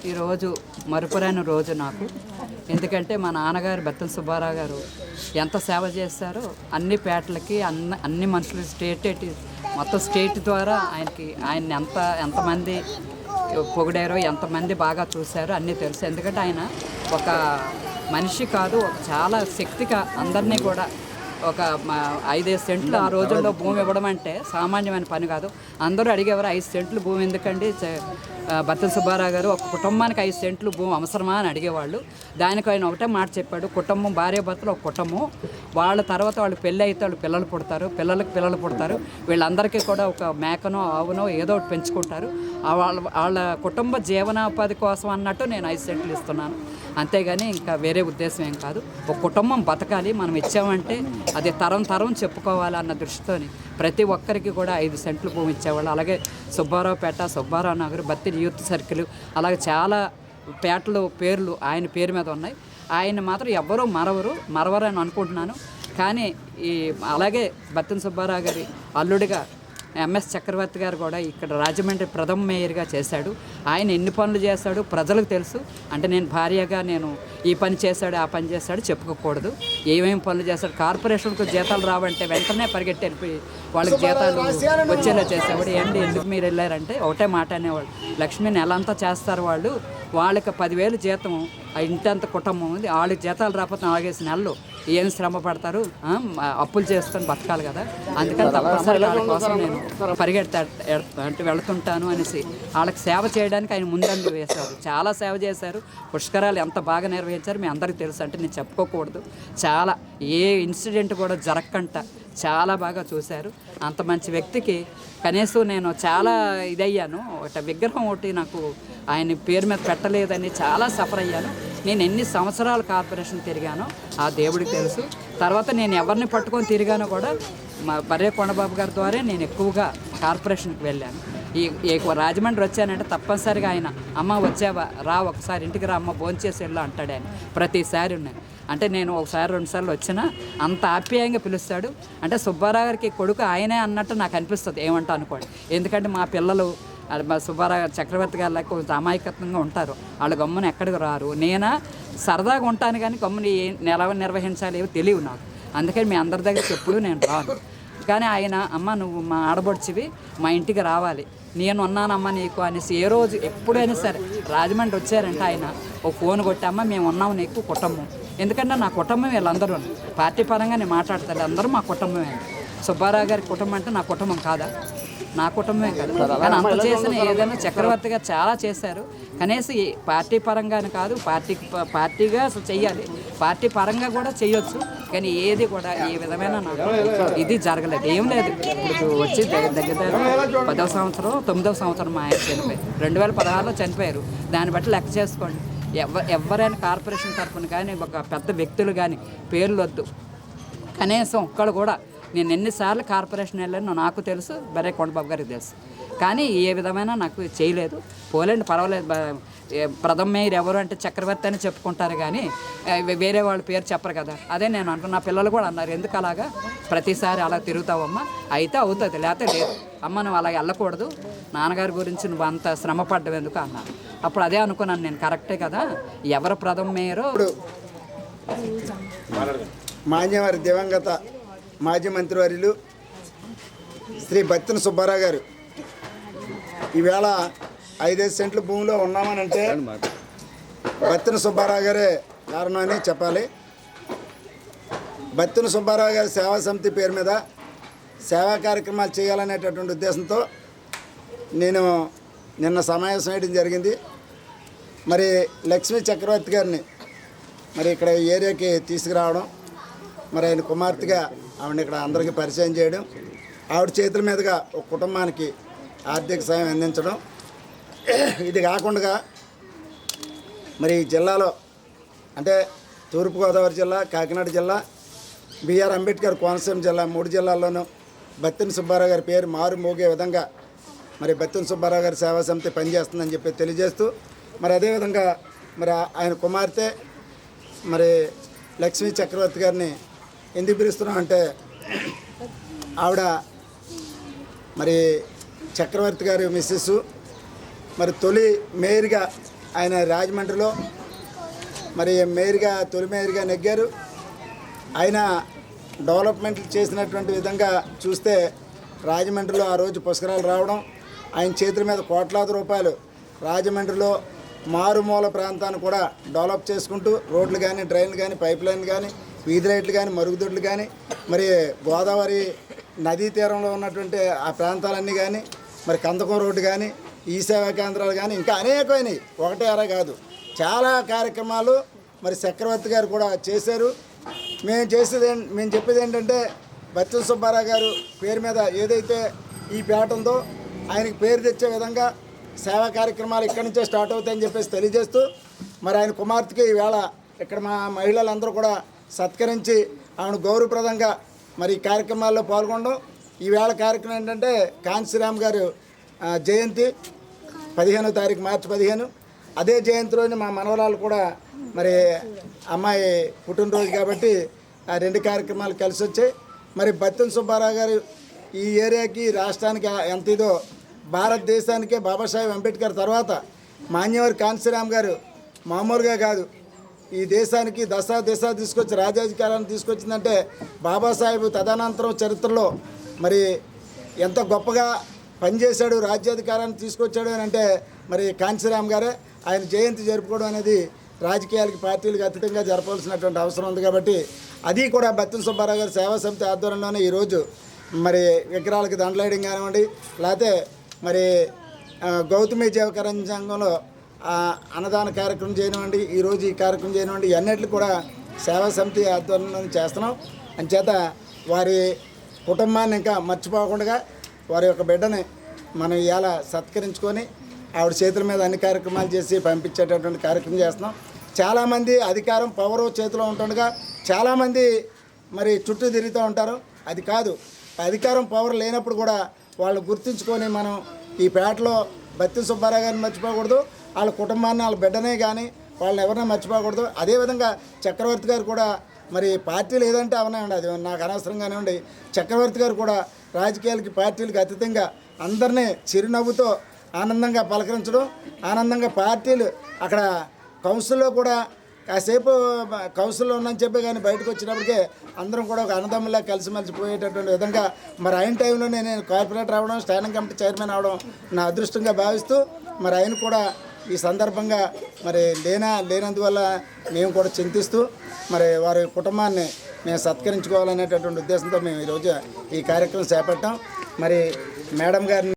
ఈరోజు మరుపురాని రోజు నాకు. ఎందుకంటే మా నాన్నగారు బత్తుల సుబ్బారావు గారు ఎంత సేవ చేస్తారో అన్ని పేటలకి అన్ని మనుషులు మొత్తం స్టేట్ ద్వారా ఆయన్ని ఎంతమంది పొగిడారో, ఎంతమంది బాగా చూశారో అన్నీ తెలుసు. ఎందుకంటే ఆయన ఒక మనిషి కాదు, చాలా శక్తిగా అందరినీ కూడా ఒక 5 సెంట్లు ఆ రోజుల్లో భూమి ఇవ్వడం అంటే సామాన్యమైన పని కాదు. అందరూ అడిగేవారు 5 సెంట్లు భూమి ఎందుకండి, బత్తుల సుబ్బారావు గారు ఒక కుటుంబానికి 5 సెంట్లు భూమి అవసరమా అని అడిగేవాళ్ళు. దానికి ఆయన ఒకటే మాట చెప్పాడు, కుటుంబం భార్యాభర్తలు ఒక కుటుంబం, వాళ్ళ తర్వాత వాళ్ళు పెళ్ళి అయితే వాళ్ళు పిల్లలు పుడతారు, పిల్లలు పుడతారు, వీళ్ళందరికీ కూడా ఒక మేకనో ఆవునో ఏదో ఒకటి పెంచుకుంటారు, వాళ్ళ కుటుంబ జీవనోపాధి కోసం అన్నట్టు నేను 5 సెంట్లు ఇస్తున్నాను, అంతేగాని ఇంకా వేరే ఉద్దేశం ఏం కాదు. ఒక కుటుంబం బతకాలి, మనం ఇచ్చామంటే అది తరం చెప్పుకోవాలి అన్న దృష్టితోని ప్రతి ఒక్కరికి కూడా 5 సెంట్లు భూమి ఇచ్చేవాళ్ళు. అలాగే సుబ్బారావుపేట, సుబ్బారావు నగర్, బత్తిరి యూత్ సర్కిల్, అలాగే చాలా పేటలు పేర్లు ఆయన పేరు మీద ఉన్నాయి. ఆయన మాత్రం ఎవ్వరూ మరవరని అనుకుంటున్నాను. కానీ అలాగే బత్తిన సుబ్బారావు గారి అల్లుడిగా ఎంఎస్ చక్రవర్తి గారు కూడా ఇక్కడ రాజమండ్రి ప్రథమ మేయర్గా చేశాడు. ఆయన ఎన్ని పనులు చేశాడు ప్రజలకు తెలుసు. అంటే నేను భార్యగా నేను ఈ పని చేశాడు ఆ పని చేశాడు చెప్పుకోకూడదు. ఏమేమి పనులు చేశాడు, కార్పొరేషన్కు జీతాలు రావంటే వెంటనే పరిగెట్టి వెళ్ళిపోయి వాళ్ళకి జీతాలు వచ్చేలా చేసేవాడు. ఎందుకు మీరు వెళ్ళారంటే ఒకటే మాట అనేవాడు, లక్ష్మి నెలంతా చేస్తారు వాళ్ళకి 10,000 జీతం, ఇంటంత కుటుంబం ఉంది, వాళ్ళకి జీతాలు రాకపోతే 4 నెలలు ఏం శ్రమ పడతారు, అప్పులు చేసుకొని బతకాలి కదా, అందుకని తప్పనిసరిగా వాళ్ళ కోసం నేను వెళుతుంటాను అనేసి వాళ్ళకి సేవ చేయడానికి ఆయన ముందంజ వేశారు. చాలా సేవ చేశారు. పుష్కరాలు ఎంత బాగా నిర్వహించారు మీ అందరికీ తెలుసు. అంటే నేను చెప్పుకోకూడదు, చాలా ఏ ఇన్సిడెంట్ కూడా జరగకుండా చాలా బాగా చూశారు. అంత మంచి వ్యక్తికి కనీసం నేను చాలా ఇదయ్యాను. ఒక విగ్రహం ఒకటి నాకు ఆయన పేరు మీద పెట్టలేదని చాలా సఫర్ అయ్యాను. నేను ఎన్ని సంవత్సరాలు కార్పొరేషన్ తిరిగానో ఆ దేవుడికి తెలుసు. తర్వాత నేను ఎవరిని పట్టుకొని తిరిగానో కూడా మా బర్రె కొండబాబు గారి ద్వారా నేను ఎక్కువగా కార్పొరేషన్కి వెళ్ళాను. ఈ రాజమండ్రి వచ్చానంటే తప్పనిసరిగా ఆయన అమ్మ వచ్చావా, రా ఒకసారి ఇంటికి రా అమ్మ, భోంచేసి వెళ్ళు అంటాడు ఆయన ప్రతిసారి. ఉన్నాయి అంటే నేను ఒకసారి 2 సార్లు వచ్చినా అంత ఆప్యాయంగా పిలుస్తాడు. అంటే సుబ్బారావు గారికి కొడుకు ఆయనే అన్నట్టు నాకు అనిపిస్తుంది, ఏమంటా అనుకోండి. ఎందుకంటే మా పిల్లలు సుబ్బారావు చక్రవర్తి గారు లేక కొంచెం అమాయకత్వంగా ఉంటారు, వాళ్ళు గమ్మున ఎక్కడికి రారు. నేనా సరదాగా ఉంటాను కానీ గమ్ముని నిర్వహించాలి ఏవో తెలియవు నాకు. అందుకని మీ అందరి దగ్గరికి ఎప్పుడూ నేను రాను. కానీ ఆయన అమ్మ నువ్వు మా ఆడబడుచివి, మా ఇంటికి రావాలి, నేను ఉన్నానమ్మా నీకు అనేసి ఏ రోజు ఎప్పుడైనా సరే రాజమండ్రి వచ్చారంటే ఆయన ఓ ఫోన్ కొట్టి అమ్మ మేము ఉన్నాము నీకు కుటుంబం. ఎందుకంటే నా కుటుంబం వీళ్ళందరూ పార్టీ పరంగా నేను మాట్లాడతాను, అందరూ మా కుటుంబమే. సుబ్బారావు గారి కుటుంబం అంటే నా కుటుంబం కాదా, నా కుటుంబమే కాదు. కానీ అంత చేసిన ఏదైనా చక్రవర్తిగా చాలా చేశారు. కనీసం పార్టీ పరంగానే కాదు, పార్టీగా అసలు చెయ్యాలి, పార్టీ పరంగా కూడా చేయొచ్చు. కానీ ఏది కూడా ఏ విధమైన నాకు ఇది జరగలేదు, ఏం లేదు. ఇప్పుడు వచ్చి దగ్గర 10వ సంవత్సరం 9వ సంవత్సరం మా ఆయన చనిపోయారు. 2016లో చనిపోయారు. దాన్ని బట్టి లెక్క చేసుకోండి. ఎవరైనా కార్పొరేషన్ తరఫున కానీ ఒక పెద్ద వ్యక్తులు కానీ పేర్లు వద్దు, కనీసం ఒక్కళ్ళు కూడా. నేను ఎన్నిసార్లు కార్పొరేషన్ వెళ్ళాను నాకు తెలుసు, బర్రె కొండబాబు గారికి తెలుసు. కానీ ఏ విధమైన నాకు చేయలేదు. పోలేండి పర్వాలేదు, ప్రథమ మేయర్ ఎవరు అంటే చక్రవర్తి అని చెప్పుకుంటారు కానీ వేరే వాళ్ళ పేరు చెప్పరు కదా. అదే నేను అంటున్నా, నా పిల్లలు కూడా అన్నారు ఎందుకు అలాగా ప్రతిసారి అలా తిరుగుతావమ్మా, అయితే అవుతుంది లేకపోతే లేదు అమ్మ, నువ్వు అలా వెళ్ళకూడదు, నాన్నగారి గురించి నువ్వు అంత శ్రమ పడ్డం ఎందుకు అన్నారు. అప్పుడు అదే అనుకున్నాను నేను, కరెక్టే కదా, ఎవరు ప్రథమ మేయరో. మాన్యవారి దివంగత మాజీ మంత్రివర్యులు శ్రీ బత్తిన సుబ్బారావు గారు ఈవేళ 5 సెంట్ల భూమిలో ఉన్నామనంటే బత్తిన సుబ్బారావు గారే కారణమని చెప్పాలి. బత్తిన సుబ్బారావు గారి సేవా సమితి పేరు మీద సేవా కార్యక్రమాలు చేయాలనేటటువంటి ఉద్దేశంతో నేను నిన్న సమావేశం వేయడం జరిగింది. మరి లక్ష్మీ చక్రవర్తి గారిని మరి ఇక్కడ ఏరియాకి తీసుకురావడం, మరి ఆయన కుమార్తెగా ఆవిడ ఇక్కడ అందరికీ పరిచయం చేయడం, ఆవిడ చేతుల మీదుగా ఒక కుటుంబానికి ఆర్థిక సాయం అందించడం. ఇది కాకుండా మరి జిల్లాలో అంటే తూర్పుగోదావరి జిల్లా, కాకినాడ జిల్లా, బిఆర్ అంబేద్కర్ కోనసీమ జిల్లా 3 జిల్లాల్లోనూ బత్తిన సుబ్బారావు గారి పేరు మారు మోగే విధంగా మరి బత్తిన సుబ్బారావు గారి సేవా సమితి పనిచేస్తుందని చెప్పి తెలియజేస్తూ, మరి అదేవిధంగా మరి ఆయన కుమార్తె మరి లక్ష్మీ చక్రవర్తి గారిని ఎందుకు పిలుస్తున్నాం అంటే ఆవిడ మరి చక్రవర్తి గారి మిస్సెస్, మరి తొలి మేయర్గా ఆయన రాజమండ్రిలో మరి తొలి మేయర్గా నెగ్గారు. ఆయన డెవలప్మెంట్లు చేసినటువంటి విధంగా చూస్తే రాజమండ్రిలో ఆ రోజు పుష్కరాలు రావడం, ఆయన చేతుల మీద కోట్లాది రూపాయలు రాజమండ్రిలో మారుమూల ప్రాంతాన్ని కూడా డెవలప్ చేసుకుంటూ రోడ్లు కానీ, డ్రైన్లు కానీ, పైప్ లైన్లు కానీ, వీధి లైట్లు కానీ, మరుగుదొడ్లు కానీ, మరి గోదావరి నదీ తీరంలో ఉన్నటువంటి ఆ ప్రాంతాలన్నీ కానీ, మరి కందకం రోడ్డు కానీ, ఈ సేవా కేంద్రాలు కానీ, ఇంకా అనేకమైనవి, ఒకటే అర కాదు, చాలా కార్యక్రమాలు మరి చక్రవర్తి గారు కూడా చేశారు. మేము చెప్పేది ఏంటంటే బత్తుల సుబ్బారావు గారు పేరు మీద ఏదైతే ఈ పేట ఉందో ఆయనకి పేరు తెచ్చే విధంగా సేవా కార్యక్రమాలు ఇక్కడి నుంచే స్టార్ట్ అవుతాయని చెప్పేసి తెలియజేస్తూ, మరి ఆయన కుమార్తెకి ఈవేళ ఇక్కడ మా మహిళలందరూ కూడా సత్కరించి ఆమెను గౌరవప్రదంగా మరి ఈ కార్యక్రమాల్లో పాల్గొనడం. ఈవేళ కార్యక్రమం ఏంటంటే కాంశీరామ్ గారు జయంతి 15వ తారీఖు మార్చి 15. అదే జయంతి రోజున మా మనవరాలు కూడా మరి అమ్మాయి పుట్టినరోజు కాబట్టి ఆ 2 కార్యక్రమాలు కలిసి వచ్చాయి. మరి బత్తుల సుబ్బారావు గారు ఈ ఏరియాకి, రాష్ట్రానికి ఎంత ఇదో, భారతదేశానికే బాబాసాహెబ్ అంబేద్కర్ తర్వాత మాన్యవర్ కాంశీరామ్ గారు మామూలుగా కాదు, ఈ దేశానికి దశ తీసుకొచ్చి రాజ్యాధికారాన్ని తీసుకొచ్చిందంటే బాబాసాహెబ్ తదనంతరం చరిత్రలో మరి ఎంత గొప్పగా పనిచేశాడు, రాజ్యాధికారాన్ని తీసుకొచ్చాడు అని అంటే మరి కాంశీరామ్ గారే. ఆయన జయంతి జరుపుకోవడం అనేది రాజకీయాలకి, పార్టీలకు అతీతంగా జరపాల్సినటువంటి అవసరం ఉంది కాబట్టి అది కూడా బత్తుల సుబ్బారావు గారి సేవా సమితి ఆధ్వర్యంలోనే ఈరోజు మరి విగ్రహాలకి దండలేయడం కానివ్వండి, లేకపోతే మరి గౌతమి జీవకరణ సంఘంలో అన్నదాన కార్యక్రమం చేయనివ్వండి, ఈరోజు ఈ కార్యక్రమం చేయనివ్వండి, అన్నిటిని కూడా సేవా సమితి ఆధ్వర్యంలో చేస్తున్నాం. అంచేత వారి కుటుంబాన్ని ఇంకా మర్చిపోకుండా వారి యొక్క బిడ్డని మనం ఇవాళ సత్కరించుకొని ఆవిడ చేతుల మీద అన్ని కార్యక్రమాలు చేసి పంపించేటటువంటి కార్యక్రమం చేస్తున్నాం. చాలామంది అధికారం, పవరు చేతిలో ఉంటుండగా చాలామంది మరి చుట్టూ తిరుగుతూ ఉంటారు. అది కాదు, అధికారం, పవర్ లేనప్పుడు కూడా వాళ్ళు గుర్తుంచుకొని మనం ఈ పేటలో బత్తుల సుబ్బారావు గారిని మర్చిపోకూడదు, వాళ్ళ కుటుంబాన్ని, వాళ్ళ బిడ్డనే కానీ వాళ్ళని ఎవరిని మర్చిపోకూడదు. అదేవిధంగా చక్రవర్తి గారు కూడా మరి పార్టీలు ఏదంటే అవనండి, అది నాకు అనవసరంగానే ఉండి, చక్రవర్తి గారు కూడా రాజకీయాలకి, పార్టీలకు అతీతంగా అందరినీ చిరునవ్వుతో ఆనందంగా పలకరించడం, ఆనందంగా పార్టీలు అక్కడ కౌన్సిల్లో కూడా కాసేపు కౌన్సిల్లో ఉన్నాను చెప్పే కానీ బయటకు వచ్చినప్పటికే అందరం కూడా ఒక అన్నదమ్ములా కలిసిమెలిసి పోయేటటువంటి విధంగా మరి ఆయన టైంలోనే నేను కార్పొరేటర్ అవ్వడం, స్టాండింగ్ కమిటీ చైర్మన్ అవడం నా అదృష్టంగా భావిస్తూ మరి ఆయన కూడా ఈ సందర్భంగా మరి లేనందువల్ల మేము కూడా చింతిస్తూ మరి వారి కుటుంబాన్ని మేము సత్కరించుకోవాలనేటటువంటి ఉద్దేశంతో మేము ఈరోజు ఈ కార్యక్రమం చేపట్టాం. మరి మేడం గారిని